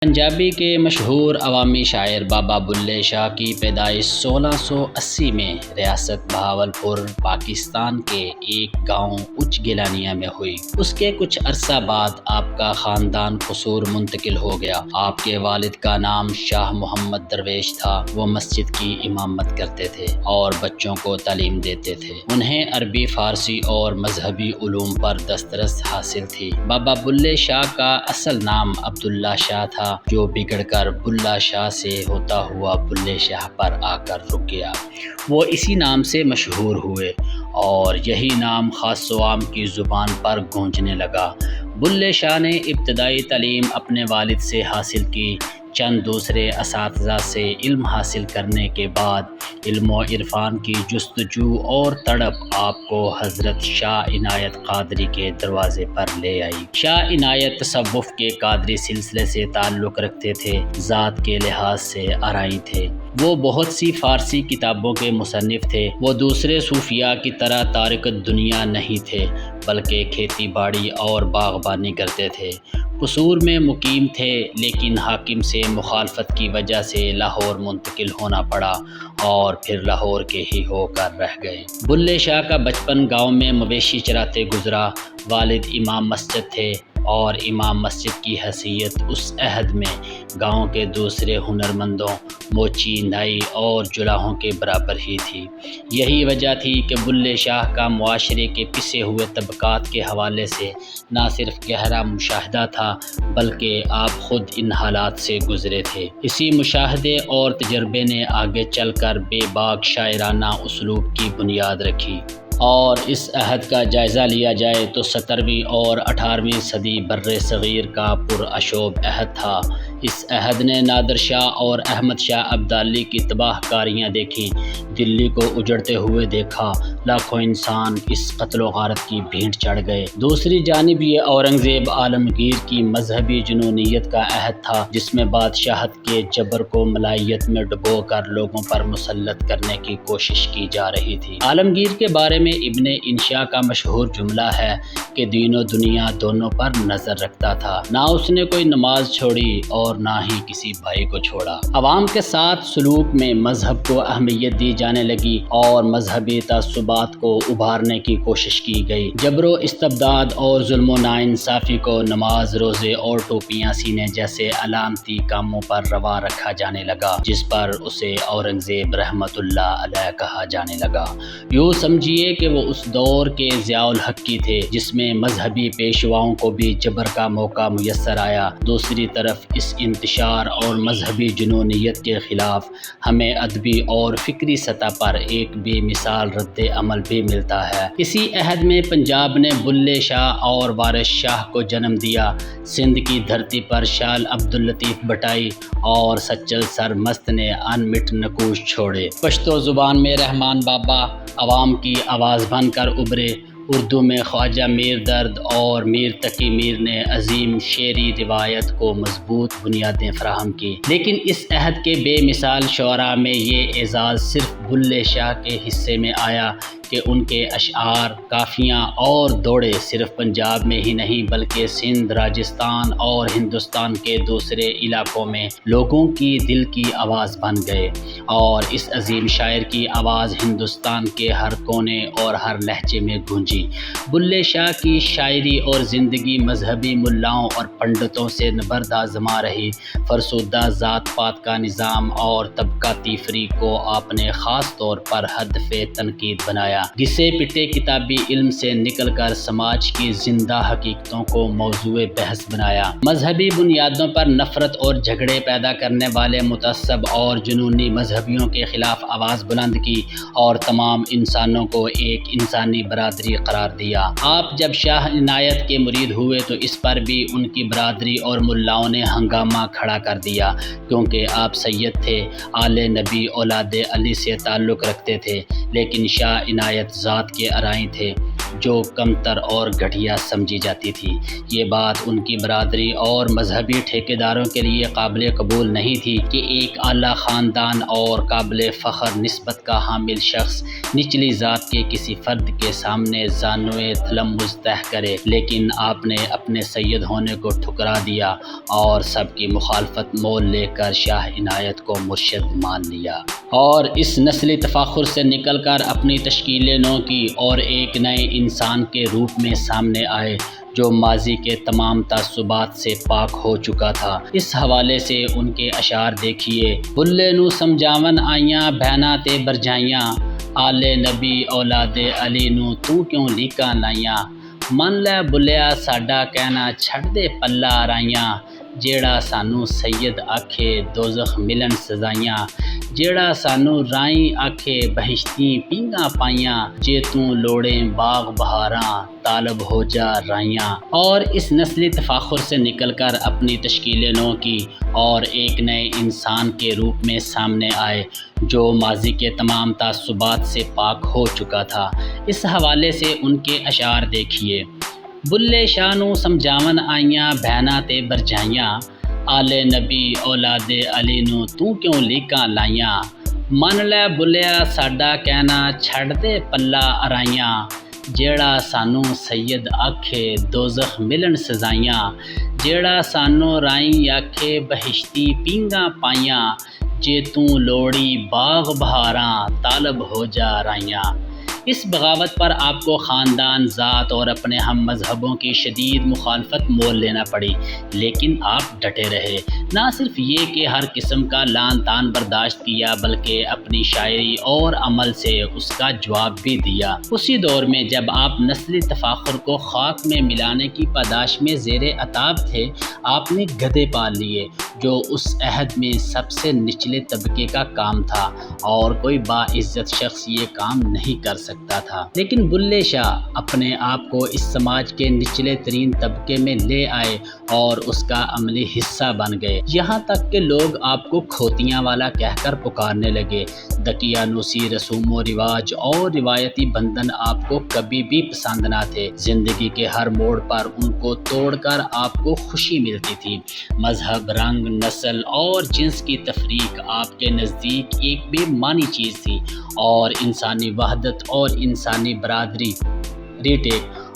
پنجابی کے مشہور عوامی شاعر بابا بلے شاہ کی پیدائش 1680 میں ریاست بہاولپور پاکستان کے ایک گاؤں اچ گیلانیہ میں ہوئی۔ اس کے کچھ عرصہ بعد آپ کا خاندان قصور منتقل ہو گیا۔ آپ کے والد کا نام شاہ محمد درویش تھا۔ وہ مسجد کی امامت کرتے تھے اور بچوں کو تعلیم دیتے تھے۔ انہیں عربی، فارسی اور مذہبی علوم پر دسترس حاصل تھی۔ بابا بلے شاہ کا اصل نام عبداللہ شاہ تھا، جو بگڑ کر بلہ شاہ سے ہوتا ہوا بلے شاہ پر آ کر رک گیا۔ وہ اسی نام سے مشہور ہوئے اور یہی نام خاص و عام کی زبان پر گونجنے لگا۔ بلے شاہ نے ابتدائی تعلیم اپنے والد سے حاصل کی۔ چند دوسرے اساتذہ سے علم حاصل کرنے کے بعد علم و عرفان کی جستجو اور تڑپ آپ کو حضرت شاہ عنایت قادری کے دروازے پر لے آئی۔ شاہ عنایت تصوف کے قادری سلسلے سے تعلق رکھتے تھے، ذات کے لحاظ سے آرائی تھے۔ وہ بہت سی فارسی کتابوں کے مصنف تھے۔ وہ دوسرے صوفیاء کی طرح تارک دنیا نہیں تھے، بلکہ کھیتی باڑی اور باغبانی کرتے تھے۔ قصور میں مقیم تھے، لیکن حاکم سے مخالفت کی وجہ سے لاہور منتقل ہونا پڑا اور پھر لاہور کے ہی ہو کر رہ گئے۔ بلے شاہ کا بچپن گاؤں میں مویشی چراتے گزرا۔ والد امام مسجد تھے اور امام مسجد کی حیثیت اس عہد میں گاؤں کے دوسرے ہنرمندوں، موچی، نائی اور جلاہوں کے برابر ہی تھی۔ یہی وجہ تھی کہ بلے شاہ کا معاشرے کے پسے ہوئے طبقات کے حوالے سے نہ صرف گہرا مشاہدہ تھا، بلکہ آپ خود ان حالات سے گزرے تھے۔ اسی مشاہدے اور تجربے نے آگے چل کر بے باک شاعرانہ اسلوب کی بنیاد رکھی۔ اور اس عہد کا جائزہ لیا جائے تو 17ویں اور 18ویں صدی بر صغیر کا پرعشوب عہد تھا۔ اس عہد نے نادر شاہ اور احمد شاہ ابدالی کی تباہ کاریاں دیکھیں، دلی کو اجڑتے ہوئے دیکھا، لاکھوں انسان اس قتل و غارت کی بھینٹ چڑھ گئے۔ دوسری جانب یہ اورنگزیب عالمگیر کی مذہبی جنونیت کا عہد تھا، جس میں بادشاہت کے جبر کو ملائیت میں ڈبو کر لوگوں پر مسلط کرنے کی کوشش کی جا رہی تھی۔ عالمگیر کے بارے میں ابن انشا کا مشہور جملہ ہے کہ دین و دنیا دونوں پر نظر رکھتا تھا، نہ اس نے کوئی نماز چھوڑی اور نہ ہی کسی بھائی کو چھوڑا۔ عوام کے ساتھ سلوک میں مذہب کو اہمیت دی جانے لگی اور مذہبی تعصبات کو ابھارنے کی کوشش کی گئی۔ جبر و استبداد اور ظلم و ناانصافی کو نماز، روزے اور ٹوپیاں سینے جیسے علامتی کاموں پر روا رکھا جانے لگا، جس پر اسے اورنگزیب رحمۃ اللہ علیہ کہا جانے لگا۔ یوں سمجھیے کہ وہ اس دور کے ضیاء الحق کی تھے، جس میں مذہبی پیشواؤں کو بھی جبر کا موقع میسر آیا۔ دوسری طرف اس انتشار اور مذہبی جنونیت کے خلاف ہمیں ادبی اور فکری سطح پر ایک بے مثال رد عمل بھی ملتا ہے۔ اسی عہد میں پنجاب نے بلے شاہ اور وارث شاہ کو جنم دیا۔ سندھ کی دھرتی پر شال عبداللطیف بٹائی اور سچل سرمست نے انمٹ نقوش چھوڑے۔ پشتو زبان میں رحمان بابا عوام کی آواز بن کر ابھرے۔ اردو میں خواجہ میر درد اور میر تقی میر نے عظیم شعری روایت کو مضبوط بنیادیں فراہم کی۔ لیکن اس عہد کے بے مثال شعراء میں یہ اعزاز صرف بلے شاہ کے حصے میں آیا کہ ان کے اشعار، کافیاں اور دوڑے صرف پنجاب میں ہی نہیں بلکہ سندھ، راجستھان اور ہندوستان کے دوسرے علاقوں میں لوگوں کی دل کی آواز بن گئے، اور اس عظیم شاعر کی آواز ہندوستان کے ہر کونے اور ہر لہجے میں گونجی۔ بلے شاہ کی شاعری اور زندگی مذہبی ملاؤں اور پنڈتوں سے نبرد رہی۔ فرسودہ ذات پات کا نظام اور طبقاتی فریق کو آپ نے خاص طور پر ہدف تنقید بنایا۔ گھسے پٹے کتابی علم سے نکل کر سماج کی زندہ حقیقتوں کو موضوع بحث بنایا۔ مذہبی بنیادوں پر نفرت اور جھگڑے پیدا کرنے والے متعصب اور جنونی مذہبیوں کے خلاف آواز بلند کی اور تمام انسانوں کو ایک انسانی برادری قرار دیا۔ آپ جب شاہ عنایت کے مرید ہوئے تو اس پر بھی ان کی برادری اور ملاؤں نے ہنگامہ کھڑا کر دیا، کیونکہ آپ سید تھے، آل نبی اولاد علی سے تعلق رکھتے تھے، لیکن شاہ عنایت ذات کے آرائی تھے۔ جو کمتر اور گھٹیا سمجھی جاتی تھی۔ یہ بات ان کی برادری اور مذہبی ٹھیکیداروں کے لیے قابل قبول نہیں تھی کہ ایک اعلیٰ خاندان اور قابل فخر نسبت کا حامل شخص نچلی ذات کے کسی فرد کے سامنے زانوئے تلمذ طے کرے، لیکن آپ نے اپنے سید ہونے کو ٹھکرا دیا اور سب کی مخالفت مول لے کر شاہ عنایت کو مرشد مان لیا، اور اس نسلی تفاخر سے نکل کر اپنی تشکیل نو کی اور ایک نئے انسان کے روپ میں سامنے آئے جو ماضی کے تمام تعصبات سے پاک ہو چکا تھا۔ اس حوالے سے ان کے اشعار دیکھیے: بلے نو سمجھاون آئیاں بہناں تے برجائیاں، آل نبی اولاد علی نو تو کیوں لیکاں لائیاں، من لے بلیا ساڈا کہنا چھڈ دے پلہ رائیاں، جیڑا سانو سید آکھے دوزخ ملن سزائیاں، جیڑا سانو رائیں آکھے بہشتیں پینگاں پائیاں، جے توں لوڑیں باغ بہاراں طالب ہو جا رائیاں۔ اور اس نسلی تفاخر سے نکل کر اپنی تشکیل نو کی اور ایک نئے انسان کے روپ میں سامنے آئے جو ماضی کے تمام تعصبات سے پاک ہو چکا تھا۔ اس حوالے سے ان کے اشعار دیکھیے: بلے شاہ نو سمجھاون آئیاں بہناں تے برجائیاں، آل نبی اولاد علی نو تو کیوں لیکاں لائیاں، من لے بلیا ساڈا کہنا چھڈ دے پلہ ارائیاں، جیڑا سانو سید آکھے دوزخ ملن سزائیاں، جیڑا سانو رائیں آکھے بہشتی پینگاں پائیاں، جے توں لوڑی باغ بہاراں طالب ہو جا رائیاں۔ اس بغاوت پر آپ کو خاندان، ذات اور اپنے ہم مذہبوں کی شدید مخالفت مول لینا پڑی، لیکن آپ ڈٹے رہے۔ نہ صرف یہ کہ ہر قسم کا لعن طعن برداشت کیا بلکہ اپنی شاعری اور عمل سے اس کا جواب بھی دیا۔ اسی دور میں جب آپ نسلی تفاخر کو خاک میں ملانے کی پاداش میں زیر عتاب تھے، آپ نے گدھے پال لیے، جو اس عہد میں سب سے نچلے طبقے کا کام تھا اور کوئی باعزت شخص یہ کام نہیں کر سکتا تھا۔ لیکن بلے شاہ اپنے آپ کو اس سماج کے نچلے ترین طبقے میں لے آئے اور اس کا عملی حصہ بن گئے، یہاں تک کہ لوگ آپ کو کھوتیاں والا کہہ کر پکارنے لگے۔ دقیانوسی رسوم و رواج اور روایتی بندھن آپ کو کبھی بھی پسند نہ تھے۔ زندگی کے ہر موڑ پر ان کو توڑ کر آپ کو خوشی ملتی تھی۔ مذہب، رنگ، نسل اور جنس کی تفریق آپ کے نزدیک ایک بے معنی چیز تھی، اور انسانی وحدت اور انسانی برادری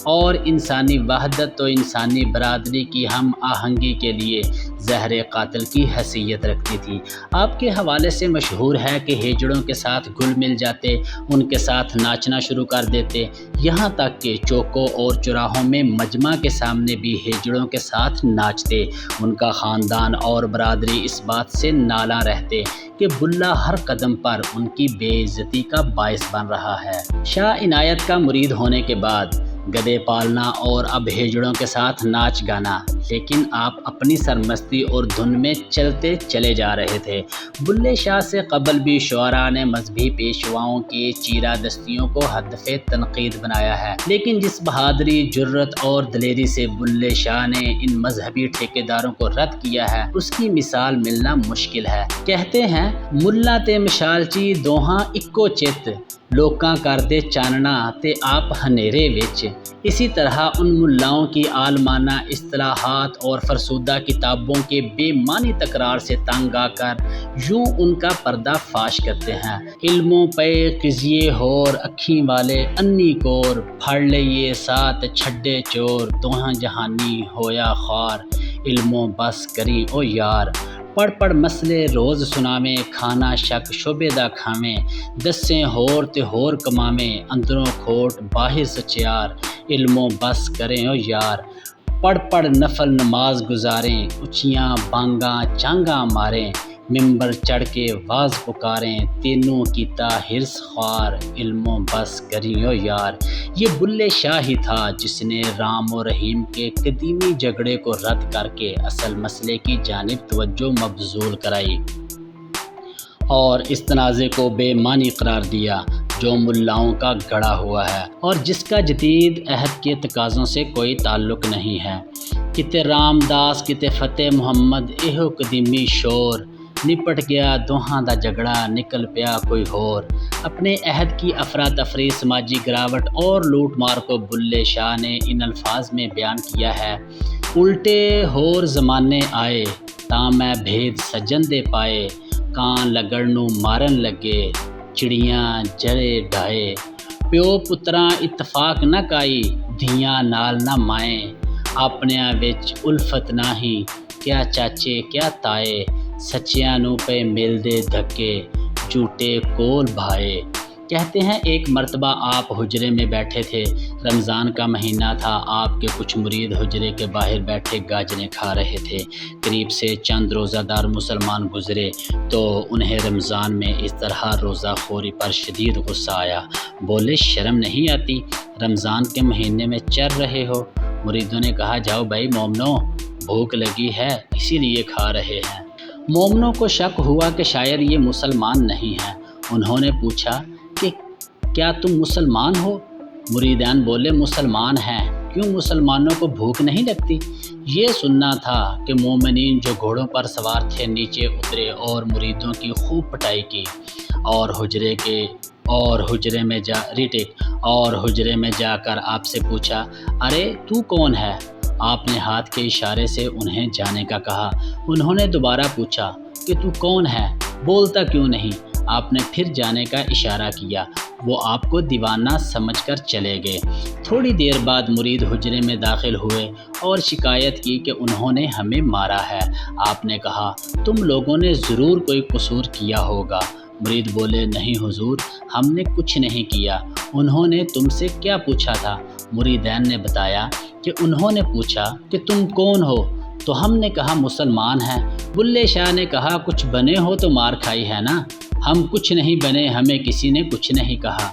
و انسانی برادری کی ہم آہنگی کے لیے زہر قاتل کی حیثیت رکھتی تھی۔ آپ کے حوالے سے مشہور ہے کہ ہیجڑوں کے ساتھ گل مل جاتے، ان کے ساتھ ناچنا شروع کر دیتے، یہاں تک کہ چوکوں اور چوراہوں میں مجمع کے سامنے بھی ہیجڑوں کے ساتھ ناچتے۔ ان کا خاندان اور برادری اس بات سے نالاں رہتے کہ بلّہ ہر قدم پر ان کی بے عزتی کا باعث بن رہا ہے۔ شاہ عنایت کا مرید ہونے کے بعد گدھے پالنا اور اب ہیجڑوں کے ساتھ ناچ گانا، لیکن آپ اپنی سرمستی اور دھن میں چلتے چلے جا رہے تھے۔ بلے شاہ سے قبل بھی شعراء نے مذہبی پیشواؤں کی چیرہ دستیوں کو ہدف تنقید بنایا ہے، لیکن جس بہادری، جرأت اور دلیری سے بلے شاہ نے ان مذہبی ٹھیکیداروں کو رد کیا ہے، اس کی مثال ملنا مشکل ہے۔ کہتے ہیں ملا تے مشال چی دوہاں اکو چت، لوکاں کردے چاننا تے آپ ہنیرے وچ۔ اسی طرح ان ملاؤں کی عالمانہ اصطلاحات اور فرسودہ کتابوں کے بے معنی تکرار سے تنگ آ کر یوں ان کا پردہ فاش کرتے ہیں: علموں پے قضیے ہور اکھیں والے انی کور، پھڑ لئیے ساتھ چھڈے چور، دوہاں جہانی ہویا خوار، علموں بس کری او یار، پڑھ پڑھ مسئلے روز سناویں، کھانا شک شعبے دا کھاویں، دسیں ہور تے ہور کماویں، اندروں کھوٹ باہر سچیار، علموں بس کریں او یار، پڑھ پڑھ نفل نماز گزاریں، اچھیاں بانگاں چانگاں ماریں، ممبر چڑھ کے واز پکاریں، تینوں کیتا ہرس خوار، علموں بس کریں او یار۔ یہ بلے شاہ ہی تھا جس نے رام و رحیم کے قدیمی جھگڑے کو رد کر کے اصل مسئلے کی جانب توجہ مبذول کرائی اور اس تنازع کو بے معنی قرار دیا جو ملاؤں کا گڑھا ہوا ہے اور جس کا جدید عہد کے تقاضوں سے کوئی تعلق نہیں ہے۔ کتے رام داس کتے فتح محمد، ایہو قدیمی شور، نپٹ گیا دوہاں دا جھگڑا نکل پیا کوئی ہور۔ اپنے عہد کی افراتفری، سماجی گراوٹ اور لوٹ مار کو بلے شاہ نے ان الفاظ میں بیان کیا ہے: الٹے ہور زمانے آئے تاں میں بھید سجن دے پائے، کان لگڑ نوں مارن لگے چڑیاں جڑے ڈھائے، پیو پتراں اتفاق نہ کائی دھیاں نال نہ مائیں، اپنیاں وچ الفت نہ ہی کیا چاچے کیا تائے، سچیاں نوں پے ملدے دھکے جھوٹے کول بھائے۔ کہتے ہیں ایک مرتبہ آپ حجرے میں بیٹھے تھے، رمضان کا مہینہ تھا، آپ کے کچھ مرید حجرے کے باہر بیٹھے گاجریں کھا رہے تھے۔ قریب سے چند روزہ دار مسلمان گزرے تو انہیں رمضان میں اس طرح روزہ خوری پر شدید غصہ آیا۔ بولے شرم نہیں آتی، رمضان کے مہینے میں چر رہے ہو؟ مریدوں نے کہا جاؤ بھائی مومنو، بھوک لگی ہے اسی لیے کھا رہے ہیں۔ مومنوں کو شک ہوا کہ شاید یہ مسلمان نہیں ہیں۔ انہوں نے پوچھا کہ کیا تم مسلمان ہو؟ مریدان بولے مسلمان ہیں، کیوں مسلمانوں کو بھوک نہیں لگتی؟ یہ سننا تھا کہ مومنین جو گھوڑوں پر سوار تھے نیچے اترے اور مریدوں کی خوب پٹائی کی اور حجرے میں جا کر آپ سے پوچھا ارے تو کون ہے؟ آپ نے ہاتھ کے اشارے سے انہیں جانے کا کہا۔ انہوں نے دوبارہ پوچھا کہ تو کون ہے، بولتا کیوں نہیں؟ آپ نے پھر جانے کا اشارہ کیا۔ وہ آپ کو دیوانہ سمجھ کر چلے گئے۔ تھوڑی دیر بعد مرید حجرے میں داخل ہوئے اور شکایت کی کہ انہوں نے ہمیں مارا ہے۔ آپ نے کہا تم لوگوں نے ضرور کوئی قصور کیا ہوگا۔ مرید بولے نہیں حضور، ہم نے کچھ نہیں کیا۔ انہوں نے تم سے کیا پوچھا تھا؟ مریدین نے بتایا کہ انہوں نے پوچھا کہ تم کون ہو؟ تو ہم نے کہا مسلمان ہیں۔ بلے شاہ نے کہا کچھ بنے ہو تو مار کھائی ہے نا؟ ہم کچھ نہیں بنے، ہمیں کسی نے کچھ نہیں کہا۔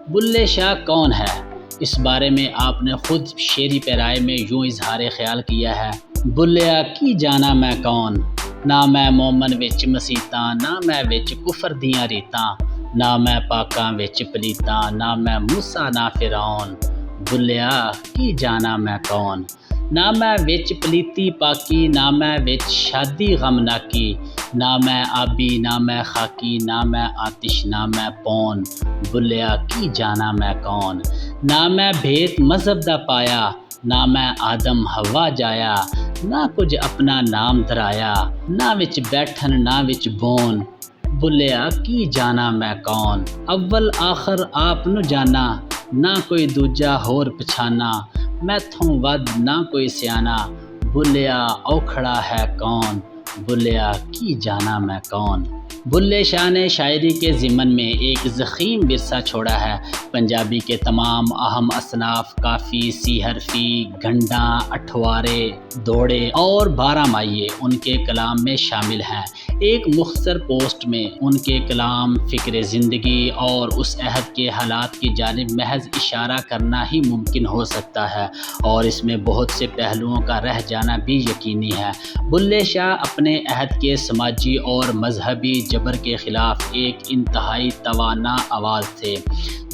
بلے شاہ کون ہے؟ اس بارے میں آپ نے خود شعری پیرائے میں یوں اظہار خیال کیا ہے: بلیا کی جانا میں کون، نہ میں مومن وچ مسیتاں، نہ میں وچ کفر دیاں ریتاں، نہ میں پاکاں وچ پلیتاں، نہ میں موسیٰ نہ فرعون، بلیا کی جانا میں کون، نہ میں وچ پلیتی پاکی، نہ میں وچ شادی غم ناکی، نہ میں آبی نہ میں خاکی، نہ میں آتش نہ میں پون، بلیا کی جانا میں کون، نہ میں بھیت مذہب دا پایا، نہ میں آدم ہوا جایا، نہ کچھ اپنا نام درایا، نہ وچ بیٹھن نہ وچ بون، بلیا کی جانا میں کون، اول آخر آپ نو جانا، نہ کوئی دوجا ہور پچھانا، میتھوں ود نہ کوئی سیانا، بلیا اوکھڑا ہے کون، بلیا کی جانا میں کون۔ بلے شاہ نے شاعری کے ضمن میں ایک ضخیم ورثہ چھوڑا ہے۔ پنجابی کے تمام اہم اصناف کافی، سی حرفی، گھنڈاں، اٹھوارے، دوڑے اور بارہ ماہیے ان کے کلام میں شامل ہیں۔ ایک مختصر پوسٹ میں ان کے کلام، فکر زندگی اور اس عہد کے حالات کی جانب محض اشارہ کرنا ہی ممکن ہو سکتا ہے، اور اس میں بہت سے پہلوؤں کا رہ جانا بھی یقینی ہے۔ بلے شاہ اپنے عہد کے سماجی اور مذہبی جبر کے خلاف ایک انتہائی توانا آواز تھے،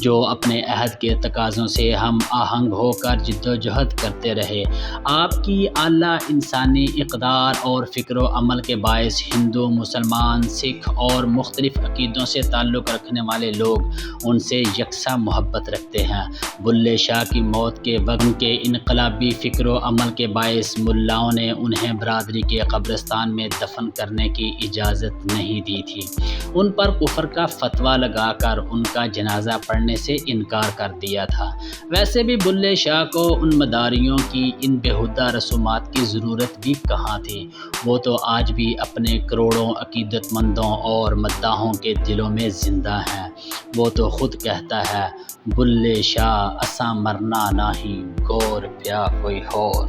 جو اپنے عہد کے تقاضوں سے ہم آہنگ ہو کر جدوجہد کرتے رہے۔ آپ کی اعلیٰ انسانی اقدار اور فکر و عمل کے باعث ہندو، مسلمان، سکھ اور مختلف عقیدوں سے تعلق رکھنے والے لوگ ان سے یکساں محبت رکھتے ہیں۔ بلے شاہ کی موت کے وقت ان کے انقلابی فکر و عمل کے باعث ملاؤں نے انہیں برادری کے قبرستان میں دفن کرنے کی اجازت نہیں دی تھی۔ ان پر کفر کا فتویٰ لگا کر ان کا جنازہ پڑھنے سے انکار کر دیا تھا۔ ویسے بھی بلے شاہ کو ان مداریوں کی، ان بیہودہ رسومات کی ضرورت بھی کہاں تھی؟ وہ تو آج بھی اپنے کروڑوں عقیدت مندوں اور مداحوں کے دلوں میں زندہ ہیں۔ وہ تو خود کہتا ہے: بلے شاہ اساں مرنا نہیں، گور پیا کوئی ہور۔